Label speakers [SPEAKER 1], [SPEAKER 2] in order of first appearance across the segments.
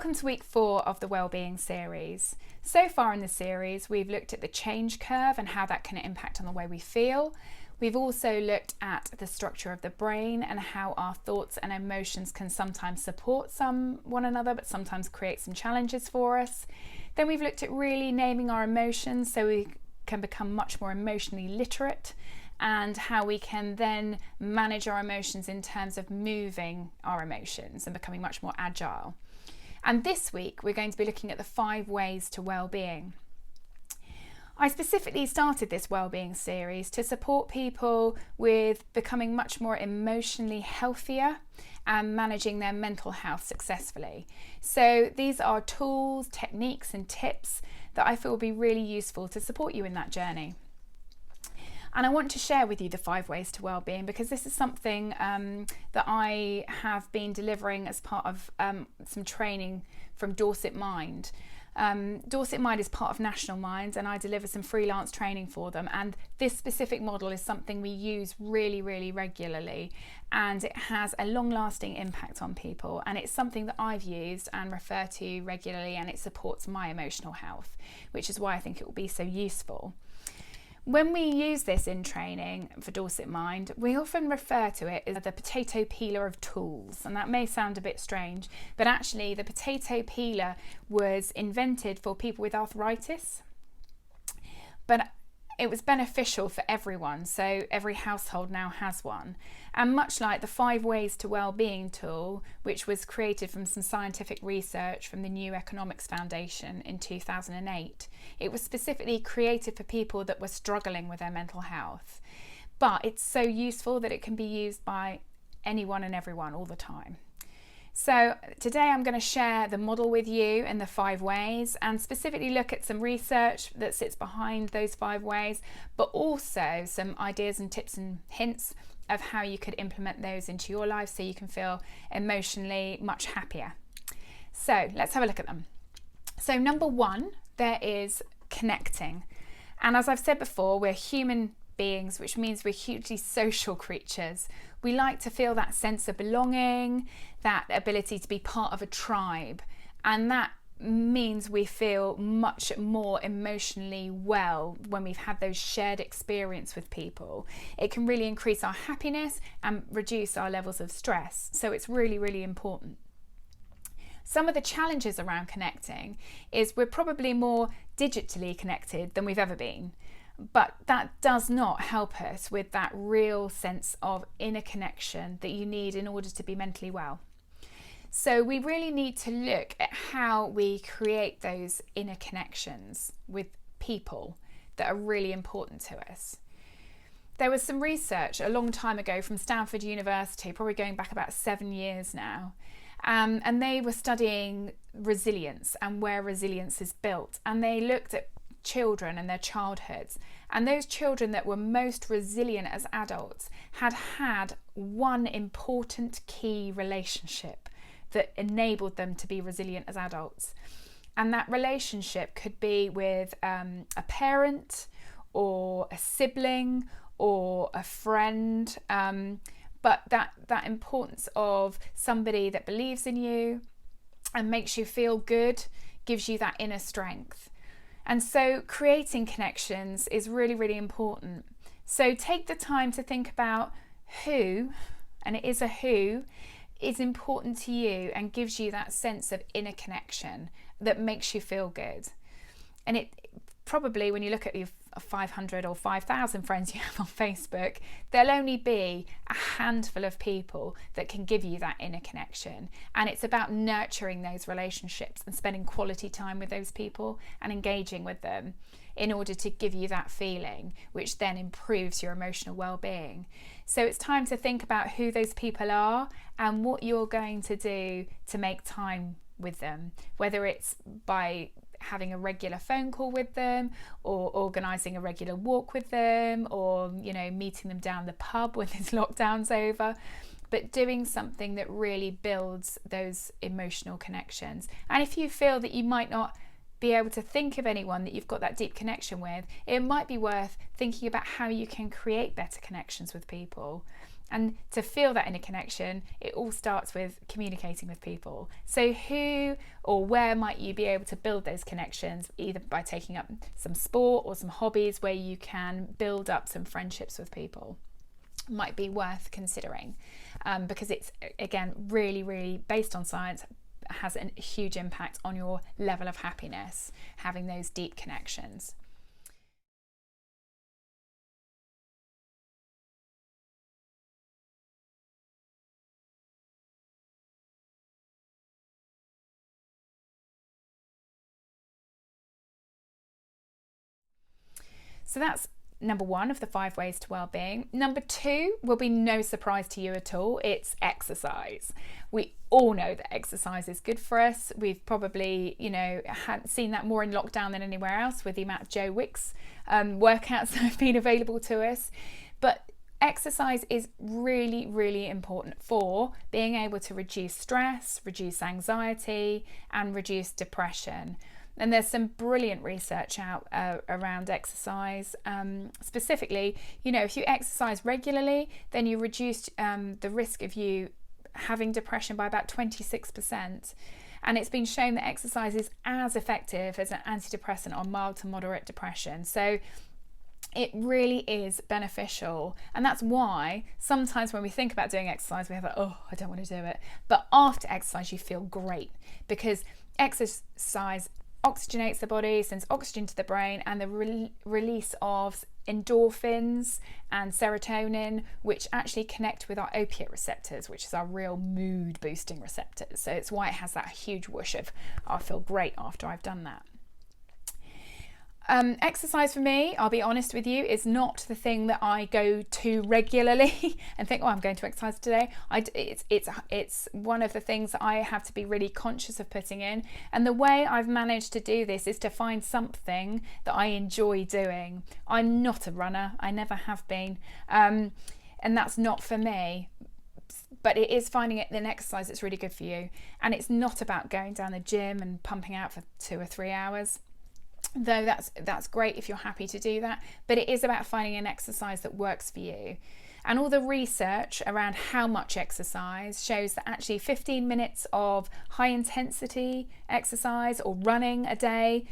[SPEAKER 1] Welcome to week 4 of the Wellbeing series. So far in the series, we've looked at the change curve and how that can impact on the way we feel. We've also looked at the structure of the brain and how our thoughts and emotions can sometimes support one another, but sometimes create some challenges for us. Then we've looked at really naming our emotions so we can become much more emotionally literate, and how we can then manage our emotions in terms of moving our emotions and becoming much more agile. And this week we're going to be looking at the 5 ways to well-being. I specifically started this wellbeing series to support people with becoming much more emotionally healthier and managing their mental health successfully. So these are tools, techniques and tips that I feel will be really useful to support you in that journey. And I want to share with you the 5 ways to wellbeing because this is something that I have been delivering as part of some training from Dorset Mind. Dorset Mind is part of National Minds, and I deliver some freelance training for them, and this specific model is something we use really regularly, and it has a long-lasting impact on people, and it's something that I've used and refer to regularly, and it supports my emotional health, which is why I think it will be so useful. When we use this in training for Dorset Mind, we often refer to it as the potato peeler of tools, and that may sound a bit strange, but actually the potato peeler was invented for people with arthritis, but it was beneficial for everyone, so every household now has one. And much like the 5 Ways to Wellbeing tool, which was created from some scientific research from the New Economics Foundation in 2008, it was specifically created for people that were struggling with their mental health. But it's so useful that it can be used by anyone and everyone all the time. So today I'm going to share the model with you and the 5 ways, and specifically look at some research that sits behind those 5 ways, but also some ideas and tips and hints of how you could implement those into your life so you can feel emotionally much happier. So let's have a look at them. So number 1, there is connecting. And as I've said before, we're human beings, which means we're hugely social creatures. We like to feel that sense of belonging, that ability to be part of a tribe, and that means we feel much more emotionally well when we've had those shared experience with people. It can really increase our happiness and reduce our levels of stress, so it's really important. Some of the challenges around connecting is we're probably more digitally connected than we've ever been. But that does not help us with that real sense of inner connection that you need in order to be mentally well. So we really need to look at how we create those inner connections with people that are really important to us. There was some research a long time ago from Stanford University, probably going back about 7 years now, and they were studying resilience and where resilience is built, and they looked at children and their childhoods, and those children that were most resilient as adults had one important key relationship that enabled them to be resilient as adults, and that relationship could be with a parent or a sibling or a friend, but that importance of somebody that believes in you and makes you feel good, gives you that inner strength. And so creating connections is really important. So take the time to think about who, and it is a who, is important to you and gives you that sense of inner connection that makes you feel good. And it probably, when you look at your 500 or 5,000 friends you have on Facebook, there'll only be a handful of people that can give you that inner connection. And it's about nurturing those relationships and spending quality time with those people and engaging with them in order to give you that feeling, which then improves your emotional well-being. So it's time to think about who those people are and what you're going to do to make time with them, whether it's by having a regular phone call with them, or organising a regular walk with them, or meeting them down the pub when this lockdown's over, but doing something that really builds those emotional connections. And if you feel that you might not be able to think of anyone that you've got that deep connection with, it might be worth thinking about how you can create better connections with people. And to feel that inner connection, it all starts with communicating with people. So who or where might you be able to build those connections, either by taking up some sport or some hobbies where you can build up some friendships with people? Might be worth considering, because it's, again, really, really based on science, has a huge impact on your level of happiness, having those deep connections. So that's number one of the 5 ways to well-being. Number 2 will be no surprise to you at all. It's exercise. We all know that exercise is good for us. We've probably, had seen that more in lockdown than anywhere else with the amount of Joe Wicks workouts that have been available to us. But exercise is really, really important for being able to reduce stress, reduce anxiety, and reduce depression. And there's some brilliant research out around exercise. Specifically, if you exercise regularly, then you reduce the risk of you having depression by about 26%. And it's been shown that exercise is as effective as an antidepressant on mild to moderate depression. So it really is beneficial. And that's why sometimes when we think about doing exercise, we have I don't want to do it. But after exercise, you feel great, because exercise oxygenates the body, sends oxygen to the brain, and the release of endorphins and serotonin, which actually connect with our opiate receptors, which is our real mood boosting receptors. So it's why it has that huge whoosh of, I feel great after I've done that. Exercise for me, I'll be honest with you, is not the thing that I go to regularly and think, I'm going to exercise today. It's one of the things that I have to be really conscious of putting in. And the way I've managed to do this is to find something that I enjoy doing. I'm not a runner. I never have been. And that's not for me. But it is finding an exercise that's really good for you. And it's not about going down the gym and pumping out for 2 or 3 hours. Though that's great if you're happy to do that, but it is about finding an exercise that works for you. And all the research around how much exercise shows that actually 15 minutes of high intensity exercise or running a day,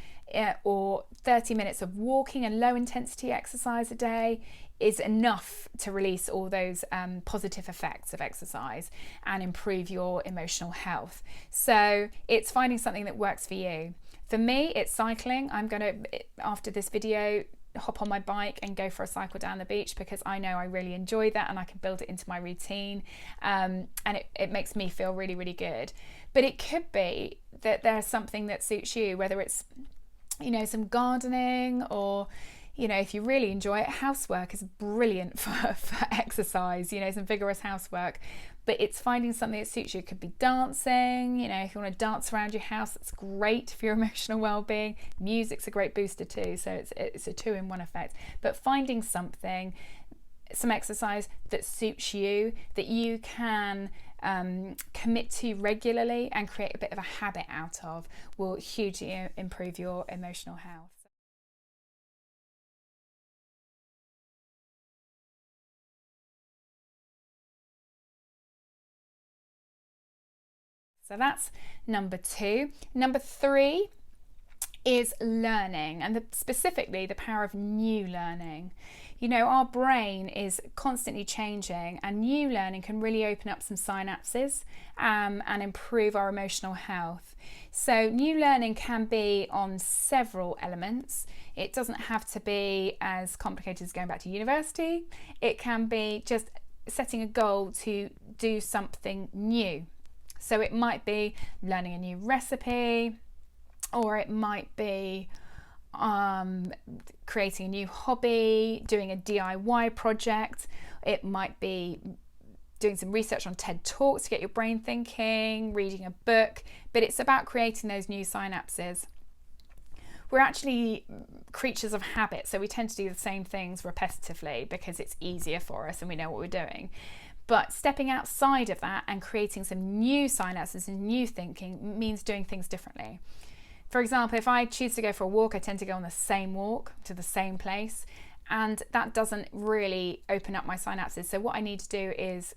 [SPEAKER 1] or 30 minutes of walking and low intensity exercise a day is enough to release all those positive effects of exercise and improve your emotional health. So it's finding something that works for you. For me, it's cycling. I'm going to, after this video, hop on my bike and go for a cycle down the beach, because I know I really enjoy that and I can build it into my routine, and it makes me feel really, really good. But it could be that there's something that suits you, whether it's, some gardening, or, if you really enjoy it, housework is brilliant for exercise, some vigorous housework. But it's finding something that suits you. It could be dancing, if you want to dance around your house, that's great for your emotional well-being. Music's a great booster too, so it's a 2-in-1 effect. But finding some exercise that suits you, that you can commit to regularly and create a bit of a habit out of, will hugely improve your emotional health. So that's number 2. Number 3 is learning, and specifically the power of new learning. Our brain is constantly changing, and new learning can really open up some synapses and improve our emotional health. So new learning can be on several elements. It doesn't have to be as complicated as going back to university. It can be just setting a goal to do something new. So it might be learning a new recipe, or it might be creating a new hobby, doing a DIY project. It might be doing some research on TED Talks to get your brain thinking, reading a book, but it's about creating those new synapses. We're actually creatures of habit, so we tend to do the same things repetitively because it's easier for us and we know what we're doing. But stepping outside of that and creating some new synapses and new thinking means doing things differently. For example, if I choose to go for a walk, I tend to go on the same walk to the same place. and that doesn't really open up my synapses. So what I need to do is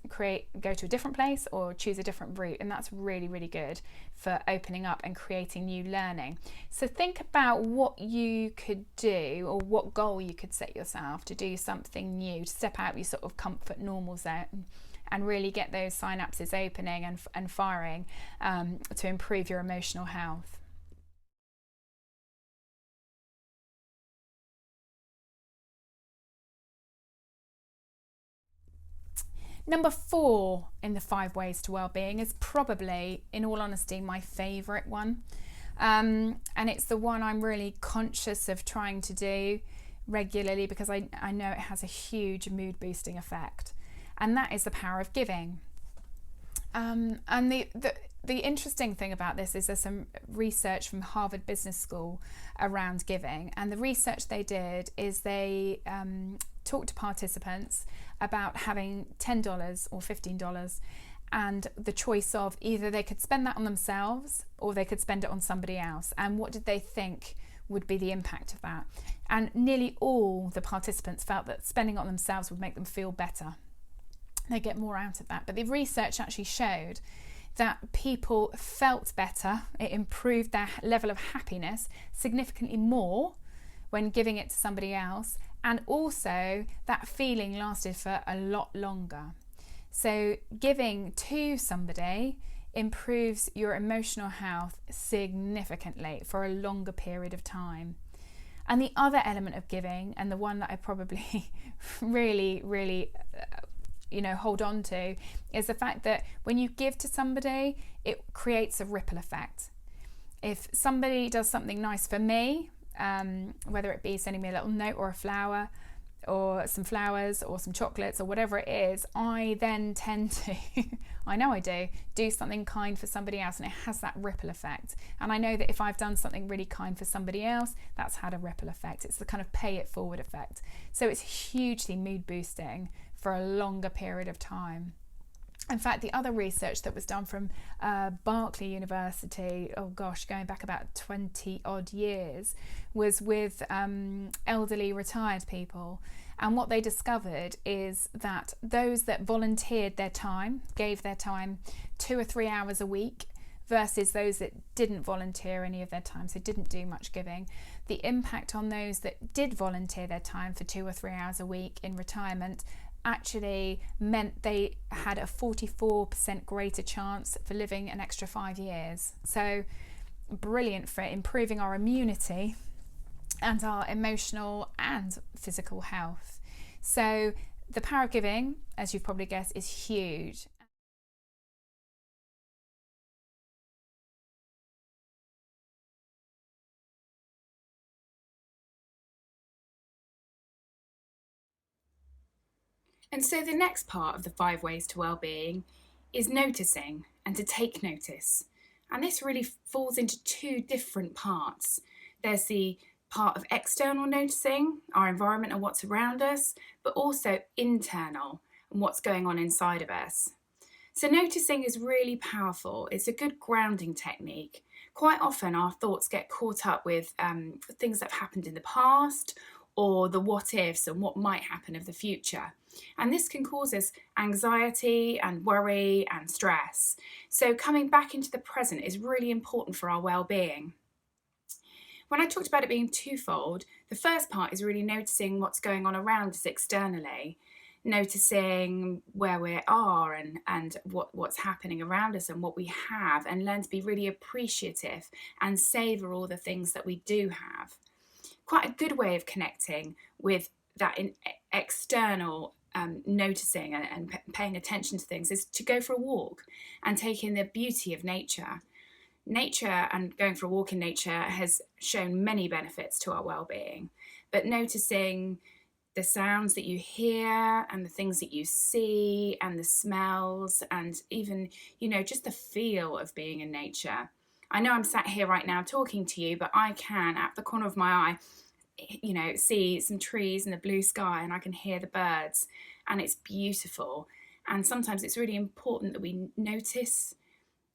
[SPEAKER 1] go to a different place or choose a different route, and that's really, really good for opening up and creating new learning. So think about what you could do, or what goal you could set yourself to do something new, to step out of your sort of comfort normal zone and really get those synapses opening and firing, to improve your emotional health. Number 4 in the 5 ways to well-being is probably, in all honesty, my favourite one. And it's the one I'm really conscious of trying to do regularly because I know it has a huge mood boosting effect. And that is the power of giving. And the interesting thing about this is there's some research from Harvard Business School around giving, and the research they did is they talked to participants about having $10 or $15 and the choice of either they could spend that on themselves or they could spend it on somebody else, and what did they think would be the impact of that. And nearly all the participants felt that spending it on themselves would make them feel better. They get more out of that. But the research actually showed that people felt better. It improved their level of happiness significantly more when giving it to somebody else, and also that feeling lasted for a lot longer. So giving to somebody improves your emotional health significantly for a longer period of time. And the other element of giving, and the one that I probably really hold on to, is the fact that when you give to somebody, it creates a ripple effect. If somebody does something nice for me, whether it be sending me a little note or a flower or some flowers or some chocolates or whatever it is, I then tend to I know I do something kind for somebody else, and it has that ripple effect. And I know that if I've done something really kind for somebody else, that's had a ripple effect. It's the kind of pay it forward effect. So it's hugely mood boosting for a longer period of time. In fact, the other research that was done from Berkeley University, going back about 20 odd years, was with elderly retired people. And what they discovered is that those that volunteered their time, gave their time 2 or 3 hours a week, versus those that didn't volunteer any of their time, so didn't do much giving, the impact on those that did volunteer their time for 2 or 3 hours a week in retirement actually meant they had a 44% greater chance for living an extra 5 years. So brilliant for improving our immunity and our emotional and physical health. So the power of giving, as you've probably guessed, is huge. And so the next part of the 5 ways to well-being is noticing and to take notice. And this really falls into 2 different parts. There's the part of external noticing, our environment and what's around us, but also internal and what's going on inside of us. So noticing is really powerful. It's a good grounding technique. Quite often our thoughts get caught up with things that have happened in the past, or the what ifs and what might happen of the future. And this can cause us anxiety and worry and stress. So coming back into the present is really important for our well-being. When I talked about it being twofold, the first part is really noticing what's going on around us externally, noticing where we are and what's happening around us and what we have, and learn to be really appreciative and savour all the things that we do have. Quite a good way of connecting with that external noticing and paying attention to things is to go for a walk and take in the beauty of nature. Nature and going for a walk in nature has shown many benefits to our well-being, but noticing the sounds that you hear and the things that you see and the smells and even, just the feel of being in nature. I know I'm sat here right now talking to you, but I can, at the corner of my eye, see some trees and the blue sky, and I can hear the birds, and it's beautiful. And sometimes it's really important that we notice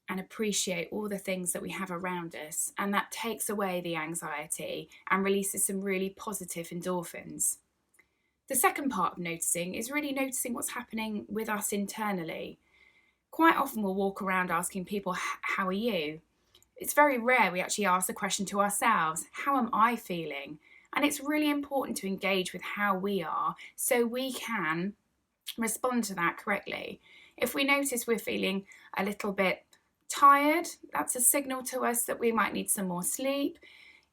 [SPEAKER 1] and appreciate all the things that we have around us, and that takes away the anxiety and releases some really positive endorphins.
[SPEAKER 2] The second part of noticing is really noticing what's happening with us internally. Quite often we'll walk around asking people, how are you? It's very rare we actually ask the question to ourselves, how am I feeling? And it's really important to engage with how we are so we can respond to that correctly. If we notice we're feeling a little bit tired, that's a signal to us that we might need some more sleep.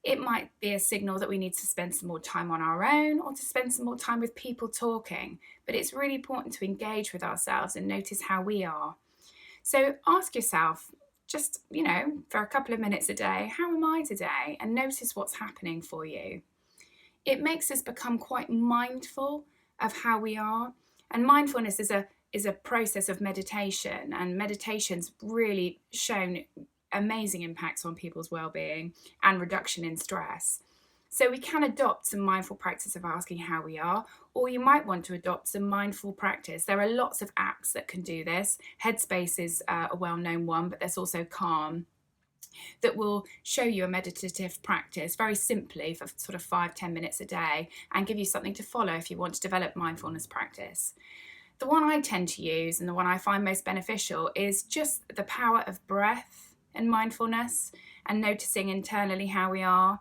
[SPEAKER 2] It might be a signal that we need to spend some more time on our own or to spend some more time with people talking. But it's really important to engage with ourselves and notice how we are. So ask yourself, just, for a couple of minutes a day, how am I today? And notice what's happening for you. It makes us become quite mindful of how we are. And mindfulness is a process of meditation, and meditation's really shown amazing impacts on people's well-being and reduction in stress. So we can adopt some mindful practice of asking how we are, or you might want to adopt some mindful practice. There are lots of apps that can do this. Headspace is a well-known one, but there's also Calm that will show you a meditative practice very simply for sort of 5-10 minutes a day and give you something to follow if you want to develop mindfulness practice. The one I tend to use and the one I find most beneficial is just the power of breath and mindfulness and noticing internally how we are.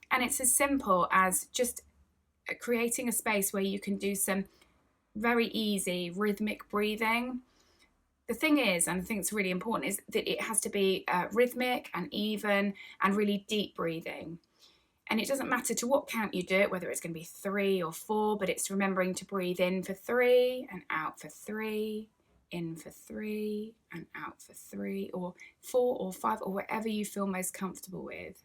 [SPEAKER 2] And it's as simple as just creating a space where you can do some very easy rhythmic breathing. The thing is, and I think it's really important, is that it has to be rhythmic and even and really deep breathing. And it doesn't matter to what count you do it, whether it's going to be 3 or 4, but it's remembering to breathe in for 3 and out for 3, in for 3 and out for 3, or 4 or 5, or whatever you feel most comfortable with.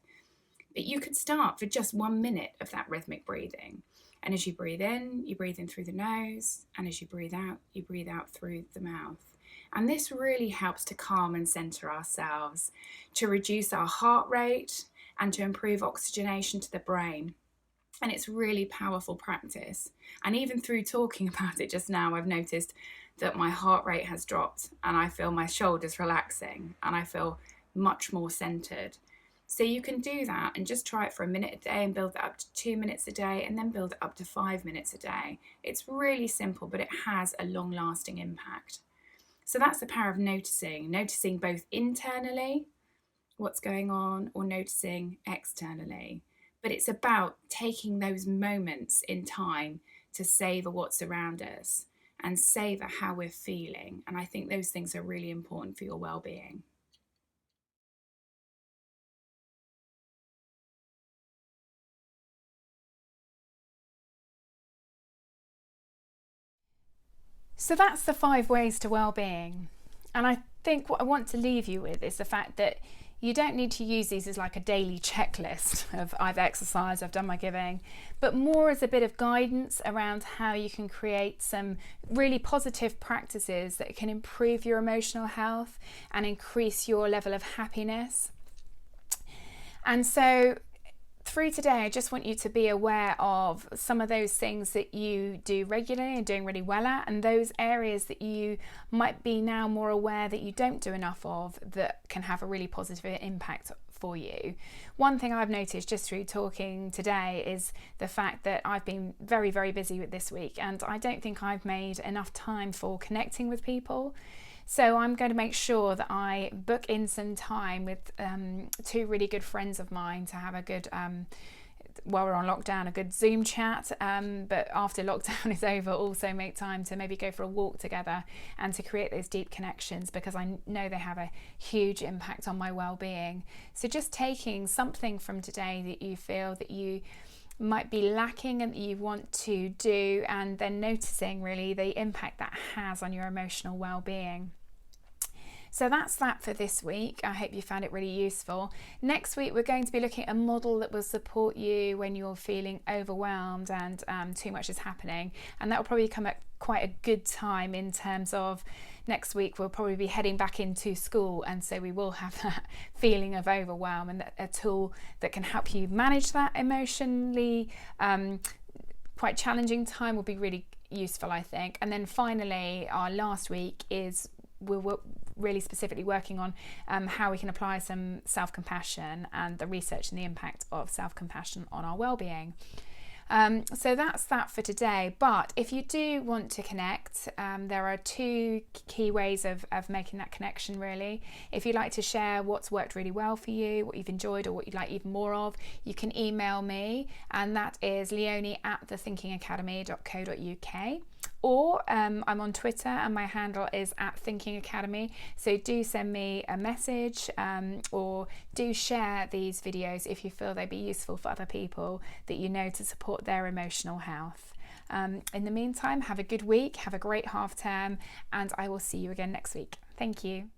[SPEAKER 2] But you could start for just 1 minute of that rhythmic breathing. And as you breathe in through the nose, and as you breathe out through the mouth. And this really helps to calm and center ourselves, to reduce our heart rate and to improve oxygenation to the brain. And it's really powerful practice. And even through talking about it just now, I've noticed that my heart rate has dropped and I feel my shoulders relaxing and I feel much more centered. So you can do that and just try it for a minute a day and build it up to 2 minutes a day and then build it up to 5 minutes a day. It's really simple, but it has a long-lasting impact. So that's the power of noticing both internally what's going on or noticing externally. But it's about taking those moments in time to savor what's around us and savor how we're feeling. And I think those things are really important for your well-being.
[SPEAKER 1] So that's the 5 ways to well-being. And I think what I want to leave you with is the fact that you don't need to use these as like a daily checklist of I've exercised, I've done my giving, but more as a bit of guidance around how you can create some really positive practices that can improve your emotional health and increase your level of happiness. And so through today, I just want you to be aware of some of those things that you do regularly and doing really well at, and those areas that you might be now more aware that you don't do enough of that can have a really positive impact for you. One thing I've noticed just through talking today is the fact that I've been very, very busy with this week, and I don't think I've made enough time for connecting with people. So I'm going to make sure that I book in some time with 2 really good friends of mine to have a good, while we're on lockdown, a good Zoom chat. But after lockdown is over, also make time to maybe go for a walk together and to create those deep connections, because I know they have a huge impact on my well-being. So just taking something from today that you feel that you might be lacking and that you want to do, and then noticing really the impact that has on your emotional well-being. So that's that for this week. I hope you found it really useful. Next week, we're going to be looking at a model that will support you when you're feeling overwhelmed and too much is happening. And that will probably come at quite a good time in terms of next week we'll probably be heading back into school, and so we will have that feeling of overwhelm, and a tool that can help you manage that emotionally quite challenging time will be really useful, I think. And then finally, our last week is we're really specifically working on how we can apply some self-compassion and the research and the impact of self-compassion on our well-being. So that's that for today. But if you do want to connect, there are two key ways of making that connection, really. If you'd like to share what's worked really well for you, what you've enjoyed, or what you'd like even more of, you can email me, and that is leonie@thethinkingacademy.co.uk. Or I'm on Twitter and my handle is @thinkingacademy. So do send me a message or do share these videos if you feel they'd be useful for other people that you know to support their emotional health. In the meantime, have a good week, have a great half term, and I will see you again next week. Thank you.